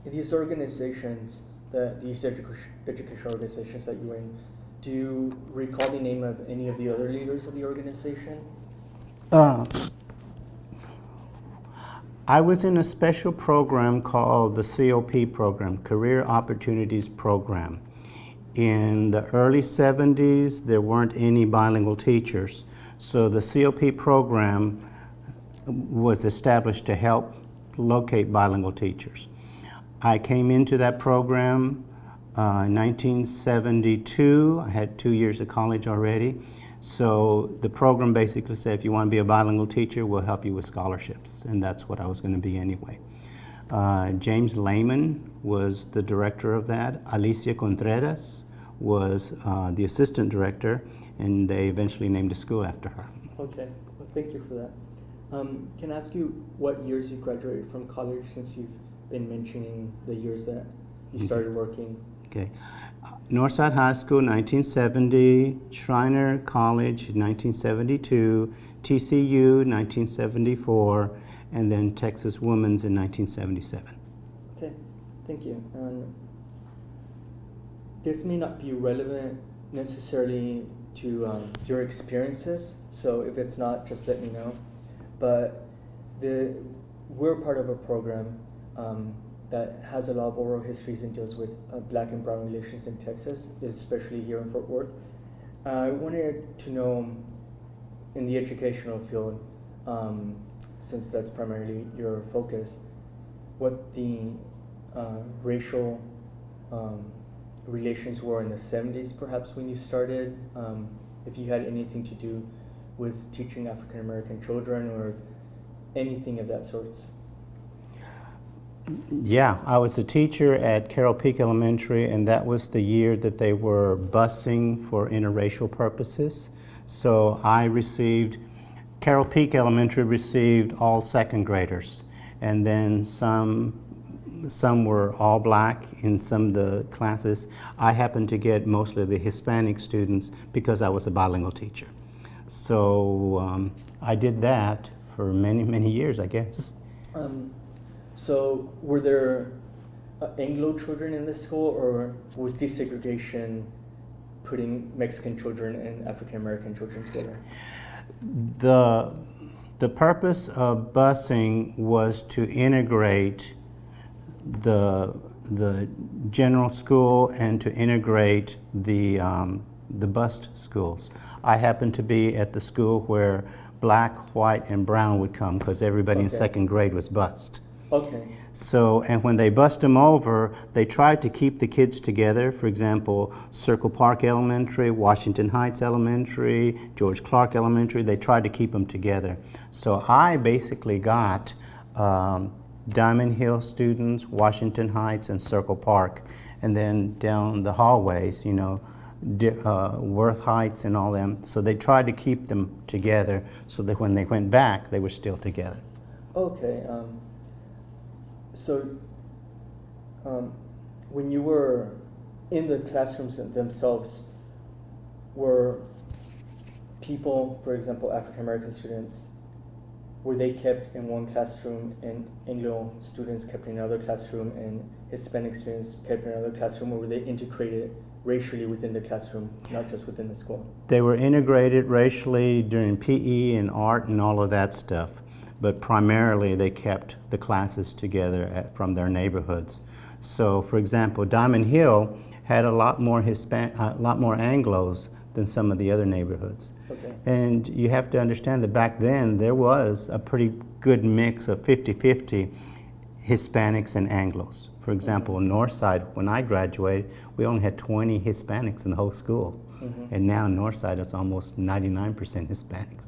these organizations, education organizations that you were in, do you recall the name of any of the other leaders of the organization? I was in a special program called the COP program, Career Opportunities Program. In the early 70s, there weren't any bilingual teachers. So the COP program was established to help locate bilingual teachers. I came into that program in 1972. I had 2 years of college already. So the program basically said, if you want to be a bilingual teacher, we'll help you with scholarships. And that's what I was going to be anyway. James Lehman was the director of that. Alicia Contreras was the assistant director, and they eventually named a school after her. Okay, well, thank you for that. Can I ask you what years you graduated from college, since you've been mentioning the years that you started working? Okay. Northside High School, 1970, Schreiner College, 1972, TCU, 1974, and then Texas Women's in 1977. Okay, thank you. This may not be relevant necessarily to your experiences, so if it's not, just let me know. But we're part of a program that has a lot of oral histories and deals with Black and brown relations in Texas, especially here in Fort Worth. I wanted to know, in the educational field, since that's primarily your focus, what the racial relations were in the 70s, perhaps, when you started, if you had anything to do with teaching African American children or anything of that sort. Yeah, I was a teacher at Carroll Peak Elementary, and that was the year that they were busing for interracial purposes. So Carroll Peak Elementary received all second graders, and then some were all black in some of the classes. I happened to get mostly the Hispanic students because I was a bilingual teacher. So I did that for many, many years, I guess. So were there Anglo children in this school, or was desegregation putting Mexican children and African American children together? The purpose of busing was to integrate the general school and to integrate the bust schools. I happened to be at the school where black, white, and brown would come because everybody in second grade was bused. Okay. So, and when they bust them over, they tried to keep the kids together. For example, Circle Park Elementary, Washington Heights Elementary, George Clark Elementary, they tried to keep them together. So I basically got Diamond Hill students, Washington Heights, and Circle Park. And then down the hallways, you know, Worth Heights and all them. So they tried to keep them together so that when they went back, they were still together. Okay. So when you were in the classrooms themselves, were people, for example, African American students, were they kept in one classroom and Anglo students kept in another classroom and Hispanic students kept in another classroom, or were they integrated racially within the classroom, not just within the school? They were integrated racially during PE and art and all of that stuff, but primarily they kept the classes together from their neighborhoods. So, for example, Diamond Hill had a lot more Anglos than some of the other neighborhoods. Okay. And you have to understand that back then there was a pretty good mix of 50-50 Hispanics and Anglos. For example, Northside, when I graduated, we only had 20 Hispanics in the whole school. And now Northside is almost 99% Hispanics.